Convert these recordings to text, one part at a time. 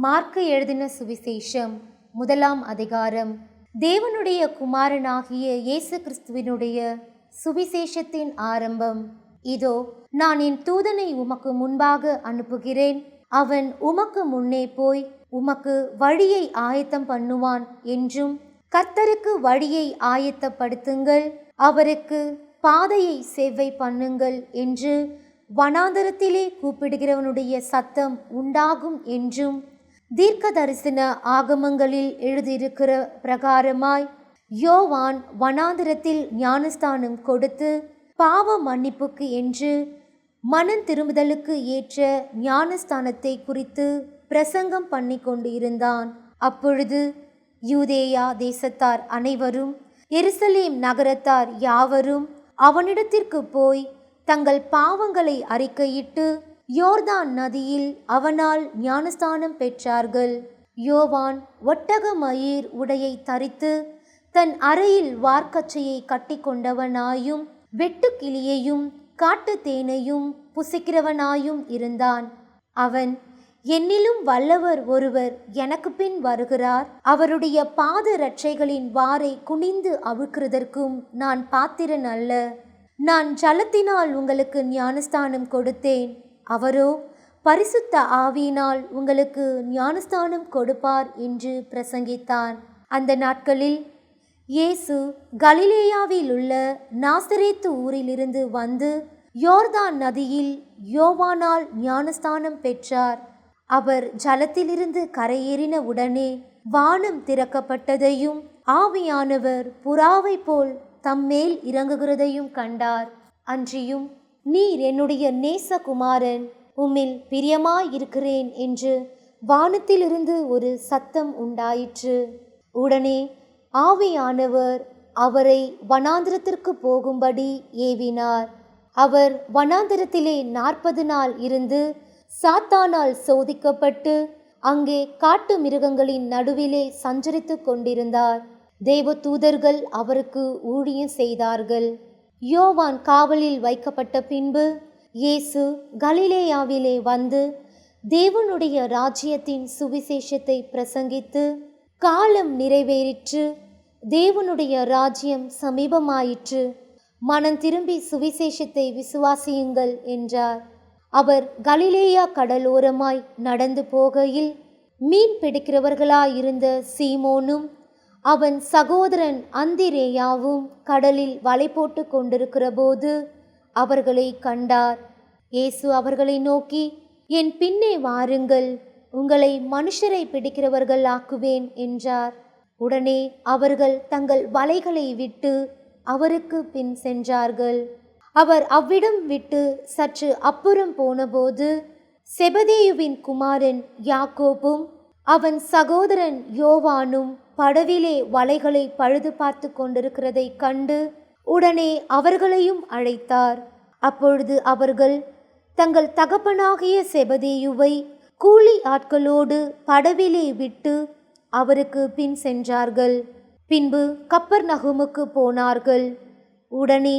Mark எழுதின சுவிசேஷம் 1ஆம் அதிகாரம். தேவனுடைய குமாரனாகிய இயேசு கிறிஸ்துவினுடைய சுவிசேஷத்தின் ஆரம்பம். இதோ, நான் என் தூதனை உமக்கு முன்பாக அனுப்புகிறேன். அவன் உமக்கு முன்னே போய் உமக்கு வழியை ஆயத்தம் பண்ணுவான் என்றும், கர்த்தருக்கு வழியை ஆயத்தப்படுத்துங்கள், அவருக்கு பாதையை செவ்வை பண்ணுங்கள் என்று வனாந்தரத்திலே கூப்பிடுகிறவனுடைய சத்தம் உண்டாகும் என்றும் தீர்க்க தரிசன ஆகமங்களில் எழுதியிருக்கிற பிரகாரமாய் யோவான் வனாந்தரத்தில் ஞானஸ்தானம் கொடுத்து பாவ மன்னிப்புக்கு என்று மனம் திரும்புதலுக்கு ஏற்ற ஞானஸ்தானத்தை குறித்து பிரசங்கம் பண்ணி கொண்டு இருந்தான். அப்பொழுது யூதேயா தேசத்தார் அனைவரும் எருசலேம் நகரத்தார் யாவரும் அவனிடத்திற்கு போய் தங்கள் பாவங்களை அறிக்கையிட்டு யோர்தான் நதியில் அவனால் ஞானஸ்தானம் பெற்றார்கள். யோவான் ஒட்டக மயிர் உடையை தரித்து தன் அறையில் வார்க்கச்சையை கட்டி கொண்டவனாயும் வெட்டுக்கிளியையும் காட்டு தேனையும் புசிக்கிறவனாயும் இருந்தான். அவன், என்னிலும் வல்லவர் ஒருவர் எனக்கு பின் வருகிறார், அவருடைய பாத இரட்சைகளின் வாரை குனிந்து அவிழ்க்கிறதற்கும் நான் பாத்திரன் அல்ல. நான் ஜலத்தினால் உங்களுக்கு ஞானஸ்தானம் கொடுத்தேன், அவரோ பரிசுத்த ஆவியினால் உங்களுக்கு ஞானஸ்தானம் கொடுப்பார் என்று பிரசங்கித்தான். அந்த நாட்களில் இயேசு கலிலேயாவில் உள்ள நாசரேத்து ஊரிலிருந்து வந்து யோர்தான் நதியில் யோவானால் ஞானஸ்தானம் பெற்றார். அவர் ஜலத்திலிருந்து கரையேறின உடனே வானம் திறக்கப்பட்டதையும் ஆவியானவர் புறாவை போல் தம்மேல் இறங்குகிறதையும் கண்டார். அன்றியும், நீர் என்னுடைய நேசகுமாரன், உம்மில் பிரியமாயிருக்கிறேன் என்று வானத்திலிருந்து ஒரு சத்தம் உண்டாயிற்று. உடனே ஆவியானவர் அவரை வனாந்திரத்திற்கு போகும்படி ஏவினார். அவர் வனாந்திரத்திலே 40 நாள் இருந்து சாத்தானால் சோதிக்கப்பட்டு அங்கே காட்டு மிருகங்களின் நடுவிலே சஞ்சரித்து கொண்டிருந்தார். தேவதூதர்கள் அவருக்கு ஊழியம் செய்தார்கள். யோவான் காவலில் வைக்கப்பட்ட பின்பு இயேசு கலிலேயாவிலே வந்து தேவனுடைய ராஜ்யத்தின் சுவிசேஷத்தை பிரசங்கித்து, காலம் நிறைவேறிற்று, தேவனுடைய ராஜ்யம் சமீபமாயிற்று, மனம் திரும்பி சுவிசேஷத்தை விசுவாசியுங்கள் என்றார். அவர் கலிலேயா கடலோரமாய் நடந்து போகையில் மீன் பிடிக்கிறவர்களாயிருந்த சீமோனும் அவன் சகோதரன் அந்திரேயாவும் கடலில் வலை போட்டு கொண்டிருக்கிற போது அவர்களை கண்டார். இயேசு அவர்களை நோக்கி, என் பின்னே வாருங்கள், உங்களை மனுஷரை பிடிக்கிறவர்கள் ஆக்குவேன் என்றார். உடனே அவர்கள் தங்கள் வலைகளை விட்டு அவருக்கு பின் சென்றார்கள். அவர் அவ்விடம் விட்டு சற்று அப்புறம் போனபோது செபதேயுவின் குமாரன் யாக்கோபும் அவன் சகோதரன் யோவானும் படவிலே வலைகளை பழுது பார்த்து கொண்டிருக்கிறதை கண்டு உடனே அவர்களையும் அழைத்தார். அப்பொழுது அவர்கள் தங்கள் தகப்பனாகிய செபதேயுவை கூலி ஆட்களோடு படவிலே விட்டு அவருக்கு பின் சென்றார்கள். பின்பு கப்பர்நகூமுக்கு போனார்கள். உடனே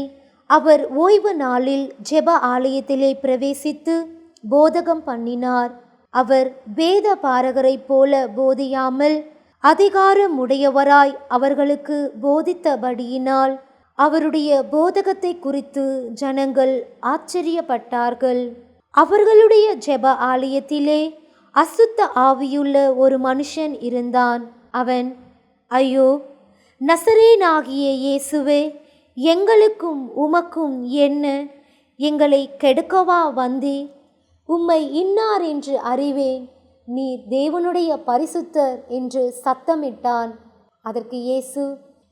அவர் ஓய்வு நாளில் ஜெப ஆலயத்திலே பிரவேசித்து போதகம் பண்ணினார். அவர் வேத பாரகரைப் போல போதியாமல் அதிகாரமுடையவராய் அவர்களுக்கு போதித்தபடியினால் அவருடைய போதகத்தை குறித்து ஜனங்கள் ஆச்சரியப்பட்டார்கள். அவர்களுடைய ஜெப ஆலயத்திலே அசுத்த ஆவியுள்ள ஒரு மனுஷன் இருந்தான். அவன், ஐயோ, நசரேனாகிய இயேசுவே, எங்களுக்கும் உமக்கும் என்ன? எங்களை கெடுக்கவா வந்தே? உம்மை இன்னார் என்று அறிவேன், நீர் தேவனுடைய பரிசுத்தர் என்று சத்தமிட்டான். அதற்கு இயேசு,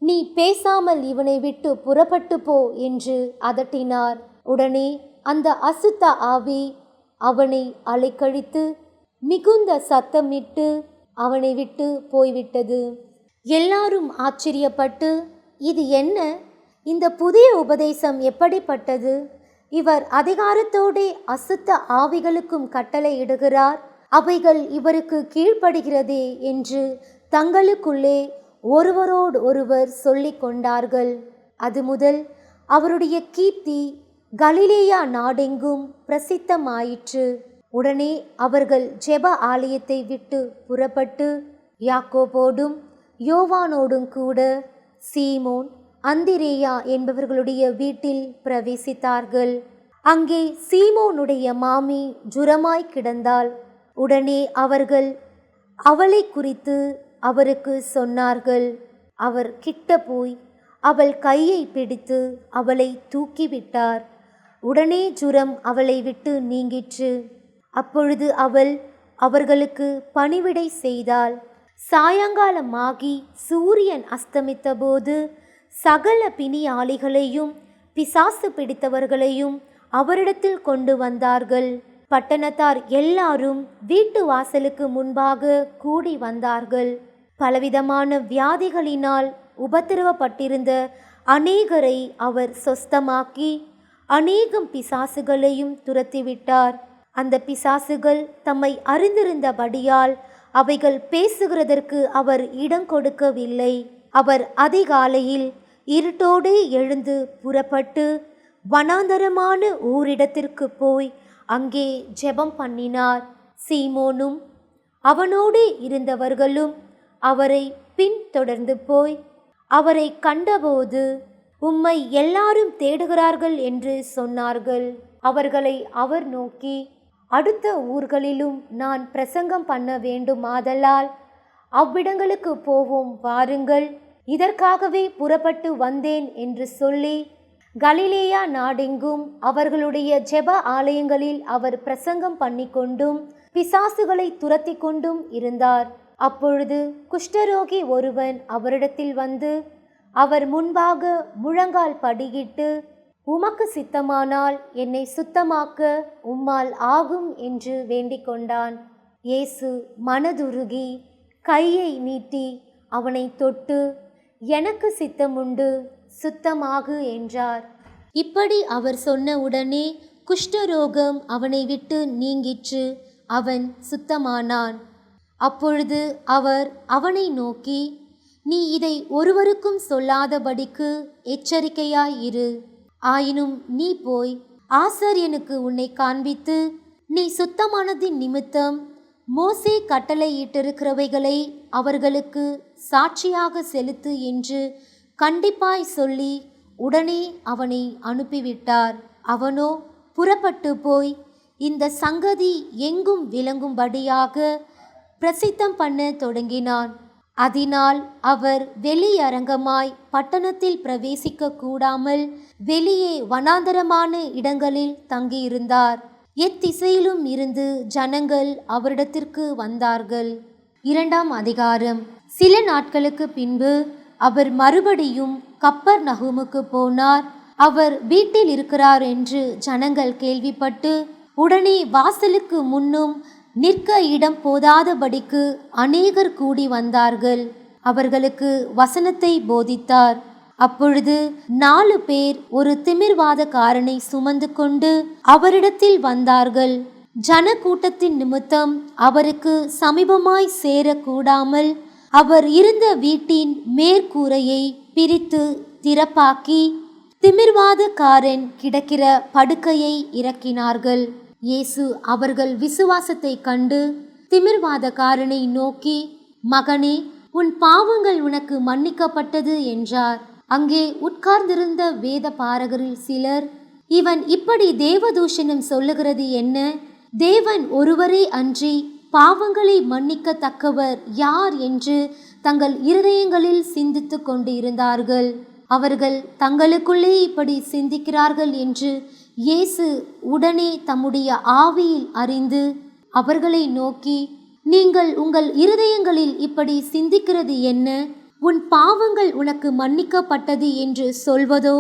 நீ பேசாமல் இவனை விட்டு புறப்பட்டு போ என்று அதட்டினார். உடனே அந்த அசுத்த ஆவி அவனை அலைக்கழித்து மிகுந்த சத்தமிட்டு அவனை விட்டு போய்விட்டது. எல்லாரும் ஆச்சரியப்பட்டு, இது என்ன? இந்த புதிய உபதேசம் எப்படிப்பட்டது? இவர் அதிகாரத்தோடே அசுத்த ஆவிகளுக்கும் கட்டளை இடுகிறார், அவைகள் இவருக்கு கீழ்ப்படுகிறதே என்று தங்களுக்குள்ளே ஒருவரோடு ஒருவர் சொல்லிக் கொண்டார்கள். அது முதல் அவருடைய கீர்த்தி கலிலேயா நாடெங்கும் பிரசித்தமாயிற்று. உடனே அவர்கள் ஜெப ஆலயத்தை விட்டு புறப்பட்டு யாக்கோபோடும் யோவானோடும் கூட சீமோன் அந்திரேயா என்பவர்களுடைய வீட்டில் பிரவேசித்தார்கள். அங்கே சீமோனுடைய மாமி ஜுரமாய் கிடந்தாள். உடனே அவர்கள் அவளை குறித்து அவருக்கு சொன்னார்கள். அவர் கிட்ட போய் அவள் கையை பிடித்து அவளை தூக்கிவிட்டார். உடனே ஜுரம் அவளை விட்டு நீங்கிற்று. அப்பொழுது அவள் அவர்களுக்கு பணிவிடை செய்தாள். சாயங்காலமாகி சூரியன் அஸ்தமித்தபோது சகல பிணியாளிகளையும் பிசாசு பிடித்தவர்களையும் அவரிடத்தில் கொண்டு வந்தார்கள். பட்டணத்தார் எல்லாரும் வீட்டு வாசலுக்கு முன்பாக கூடி வந்தார்கள். பலவிதமான வியாதிகளினால் உபத்திரவப்பட்டிருந்த அநேகரை அவர் சொஸ்தமாக்கி அநேகம் பிசாசுகளையும் துரத்திவிட்டார். அந்த பிசாசுகள் தம்மை அறிந்திருந்தபடியால் அவைகள் பேசுகிறதற்கு அவர் இடம் கொடுக்கவில்லை. அவர் அதிகாலையில் இருட்டோடு எழுந்து புறப்பட்டு வனாந்தரமான ஊரிடத்திற்கு போய் அங்கே ஜெபம் பண்ணினார். சீமோனும் அவனோடு இருந்தவர்களும் அவரை பின்தொடர்ந்து போய் அவரை கண்டபோது, உம்மை எல்லாரும் தேடுகிறார்கள் என்று சொன்னார்கள். அவர்களை அவர் நோக்கி, அடுத்த ஊர்களிலும் நான் பிரசங்கம் பண்ண வேண்டுமாதலால் அவ்விடங்களுக்கு போவோம் வாருங்கள், இதற்காகவே புறப்பட்டு வந்தேன் என்று சொல்லி கலிலேயா நாடெங்கும் அவர்களுடைய ஜெப ஆலயங்களில் அவர் பிரசங்கம் பண்ணிக்கொண்டும் பிசாசுகளை துரத்தி கொண்டும் இருந்தார். அப்பொழுது குஷ்டரோகி ஒருவன் அவரிடத்தில் வந்து அவர் முன்பாக முழங்கால் படியிட்டு, உமக்கு சித்தமானால் என்னை சுத்தமாக்க உம்மால் ஆகும் என்று வேண்டிக் கொண்டான். இயேசு மனதுருகி கையை நீட்டி அவனை தொட்டு, எனக்கு சித்தமுண்டு, சுத்தமாகு என்றார். இப்படி அவர் சொன்ன உடனே குஷ்டரோகம் அவனை விட்டு நீங்கிற்று. அவன் சுத்தமானான். அப்பொழுது அவர் அவனை நோக்கி, நீ இதை ஒருவருக்கும் சொல்லாதபடிக்கு எச்சரிக்கையாயிரு. ஆயினும் நீ போய் ஆசாரியனுக்கு உன்னை காண்பித்து, நீ சுத்தமானதின் நிமித்தம் மோசே கட்டளையிட்டிருக்கிறவைகளை அவர்களுக்கு சாட்சியாக செலுத்து என்று கண்டிப்பாய் சொல்லி உடனே அவனை அனுப்பிவிட்டார். அவனோ புறப்பட்டு போய் இந்த சங்கதி எங்கும் விளங்கும்படியாக பிரசித்தம் பண்ண தொடங்கினான். அதனால் அவர் வெளியரங்கமாய் பட்டணத்தில் பிரவேசிக்க கூடாமல் வெளியே வனாந்தரமான இடங்களில் தங்கியிருந்தார். எத்திசையிலும் இருந்து ஜனங்கள் அவரிடத்திற்கு வந்தார்கள். 2ஆம் அதிகாரம். சில நாட்களுக்கு பின்பு அவர் மறுபடியும் கப்பர்நகூமுக்கு போனார். அவர் வீட்டில் இருக்கிறார் என்று ஜனங்கள் கேள்விப்பட்டு உடனே வாசலுக்கு முன்னும் நிற்க இடம் போதாதபடிக்கு அநேகர் கூடி வந்தார்கள். அவர்களுக்கு வசனத்தை போதித்தார். அப்பொழுது 4 பேர் ஒரு திமிர்வாதக்காரனை சுமந்து கொண்டு அவரிடத்தில் வந்தார்கள். ஜனக்கூட்டத்தின் நிமித்தம் அவருக்கு சமீபமாய் சேரக்கூடாமல் அவர் இருந்த வீட்டின் மேற்கூரையை பிரித்து திறப்பாக்கி திமிர்வாதக்காரன் கிடக்கிற படுக்கையை இறக்கினார்கள். இயேசு அவர்கள் விசுவாசத்தை கண்டு திமிர்வாதக்காரனை நோக்கி, மகனே, உன் பாவங்கள் உனக்கு மன்னிக்கப்பட்டது என்றார். அங்கே உட்கார்ந்திருந்த வேத பாரகரில் சிலர், இவன் இப்படி தேவதூஷணம் சொல்லுகிறது என்ன? தேவன் ஒருவரே அன்றி பாவங்களை மன்னிக்கத்தக்கவர் யார் என்று தங்கள் இருதயங்களில் சிந்தித்து கொண்டு இருந்தார்கள். அவர்கள் தங்களுக்குள்ளே இப்படி சிந்திக்கிறார்கள் என்று இயேசு உடனே தம்முடைய ஆவியில் அறிந்து அவர்களை நோக்கி, நீங்கள் உங்கள் இருதயங்களில் இப்படி சிந்திக்கிறது என்ன? உன் பாவங்கள் உனக்கு மன்னிக்கப்பட்டது என்று சொல்வதோ,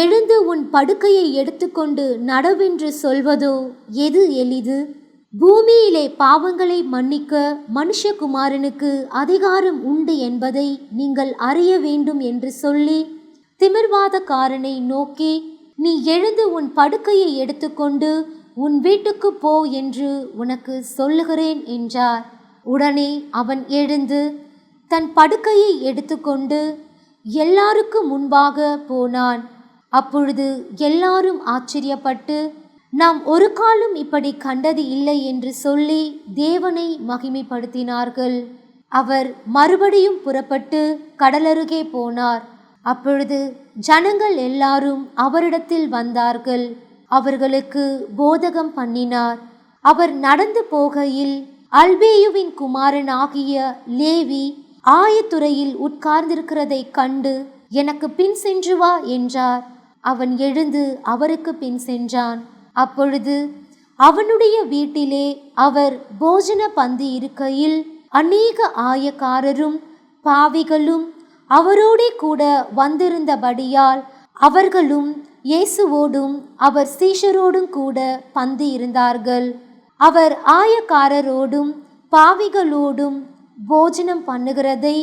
எழுந்து உன் படுக்கையை எடுத்துக்கொண்டு நடவென்று சொல்வதோ எது எளிது? பூமியிலே பாவங்களை மன்னிக்க மனுஷகுமாரனுக்கு அதிகாரம் உண்டு என்பதை நீங்கள் அறிய வேண்டும் என்று சொல்லி திமிர்வாதக்காரனை நோக்கி, நீ எழுந்து உன் படுக்கையை எடுத்துக்கொண்டு உன் வீட்டுக்கு போ என்று உனக்கு சொல்லுகிறேன் என்றார். உடனே அவன் எழுந்து தன் படுக்கையை எடுத்துக்கொண்டு எல்லாருக்கும் முன்பாக போனான். அப்பொழுது எல்லாரும் ஆச்சரியப்பட்டு நாம் ஒரு காலம் இப்படி கண்டது இல்லை என்று சொல்லி தேவனை மகிமைப்படுத்தினார்கள். அவர் மறுபடியும் புறப்பட்டு கடலருகே போனார். அப்பொழுது ஜனங்கள் எல்லாரும் அவரிடத்தில் வந்தார்கள். அவர்களுக்கு போதகம் பண்ணினார். அவர் நடந்து போகையில் அல்பேயுவின் குமாரன் ஆகிய லேவி ஆயத்துறையில் உட்கார்ந்திருக்கிறதை கண்டு, எனக்கு பின் சென்று வா என்றார். அவன் எழுந்து அவருக்கு பின் சென்றான். அப்பொழுது அவனுடைய வீட்டிலே அவர் போஜன பந்தி இருக்கையில் அநேக ஆயக்காரரும் பாவிகளும் அவரோடே கூட வந்திருந்தபடியால் அவர்களும் இயேசுவோடும் அவர் சீஷரோடும் கூட பந்தி இருந்தார்கள். அவர் ஆயக்காரரோடும் பாவிகளோடும் போஜனம் பண்ணுகிறதை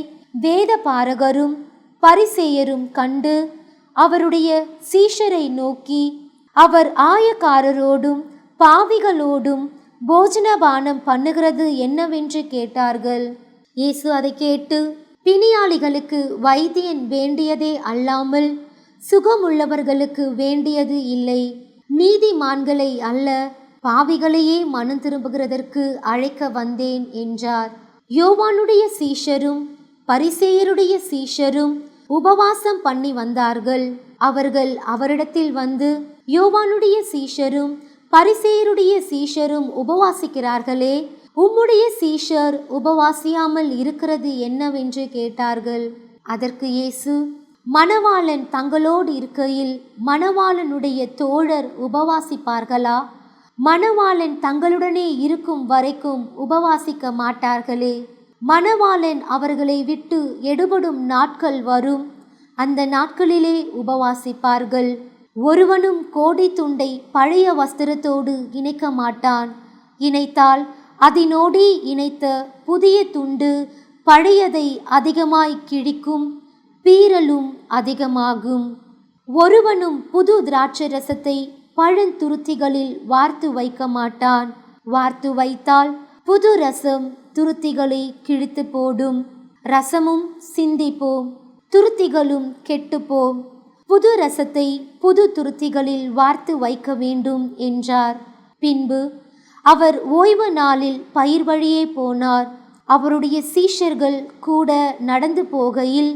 வேத பாரகரும் பரிசேயரும் கண்டு அவருடைய சீஷரை நோக்கி, அவர் ஆயக்காரரோடும் பாவிகளோடும் போஜனபானம் பண்ணுகிறது என்னவென்று கேட்டார்கள். இயேசு அதை கேட்டு, பிணியாளிகளுக்கு வைத்தியன் வேண்டியதே அல்லாமல் சுகமுள்ளவர்களுக்கு வேண்டியது இல்லை, நீதிமான்களை அல்ல பாவிகளையே மனம் திரும்புகிறதற்கு அழைக்க வந்தேன் என்றார். யோவானுடைய சீஷரும் பரிசேயருடைய சீஷரும் உபவாசம் பண்ணி வந்தார்கள். அவர்கள் அவரிடத்தில் வந்து, யோவானுடைய சீஷரும் பரிசேயருடைய சீஷரும் உபவாசிக்கிறார்களே, உம்முடைய சீஷர் உபவாசியாமல் இருக்கிறது என்னவென்று கேட்டார்கள். அதற்கு இயேசு, மணவாளன் தங்களோடு இருக்கையில் மணவாளனுடைய தோழர் உபவாசிப்பார்களா? மணவாளன் தங்களுடனே இருக்கும் வரைக்கும் உபவாசிக்க மாட்டார்களே. மணவாளன் அவர்களை விட்டு எடுபடும் நாட்கள் வரும், அந்த நாட்களிலே உபவாசிப்பார்கள். ஒருவனும் கோடி துண்டை பழைய வஸ்திரத்தோடு இணைக்க மாட்டான். இணைத்தால் அதனோடே இணைத்த புதிய துண்டு பழையதை அதிகமாய் கிழிக்கும், பீறலும் அதிகமாகும். ஒருவனும் புது திராட்சை ரசத்தை பழந்துருத்திகளில் வார்த்து வைக்க மாட்டான். வார்த்து வைத்தால் புது ரசம் துருத்திகளை கிழித்து போடும், ரசமும் சிந்திப்போம், துருத்திகளும் கெட்டுப்போம். புது ரசத்தை புது துருத்திகளில் வார்த்து வைக்க வேண்டும் என்றார். பின்பு அவர் ஓய்வு நாளில் பயிர் வழியே போனார். அவருடைய சீஷர்கள் கூட நடந்து போகையில்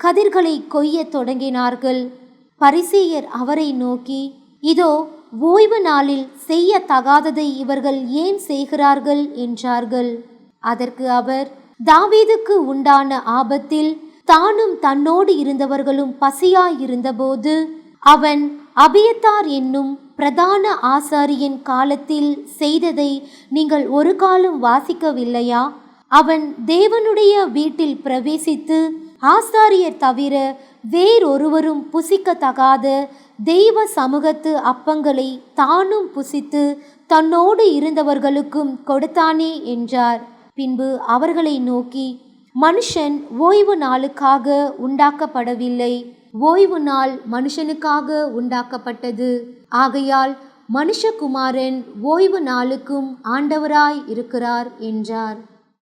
கதிர்களை கொய்ய தொடங்கினார்கள். பரிசேயர் அவரை நோக்கி, இதோ ஓய்வு நாளில் செய்யத்தகாததை இவர்கள் ஏன் செய்கிறார்கள் என்றார்கள். அதற்கு அவர், தாவீதுக்கு உண்டான ஆபத்தில் தானும் தன்னோடு இருந்தவர்களும் பசியாயிருந்தபோது அவன் அபியத்தார் என்னும் பிரதான ஆசாரியன் காலத்தில் செய்ததை நீங்கள் ஒரு காலம் வாசிக்கவில்லையா? அவன் தேவனுடைய வீட்டில் பிரவேசித்து ஆசாரியர் தவிர வேறொருவரும் புசிக்கத்தகாத தெய்வ சமூகத்து அப்பங்களை தானும் புசித்து தன்னோடு இருந்தவர்களுக்கும் கொடுத்தானே என்றார். பின்பு அவர்களை நோக்கி, மனுஷன் ஓய்வு நாளுக்காக உண்டாக்கப்படவில்லை, ஓய்வு நாள் மனுஷனுக்காக உண்டாக்கப்பட்டது. ஆகையால் மனுஷகுமாரன் ஓய்வு நாளுக்கும் ஆண்டவராய் இருக்கிறார் என்றார்.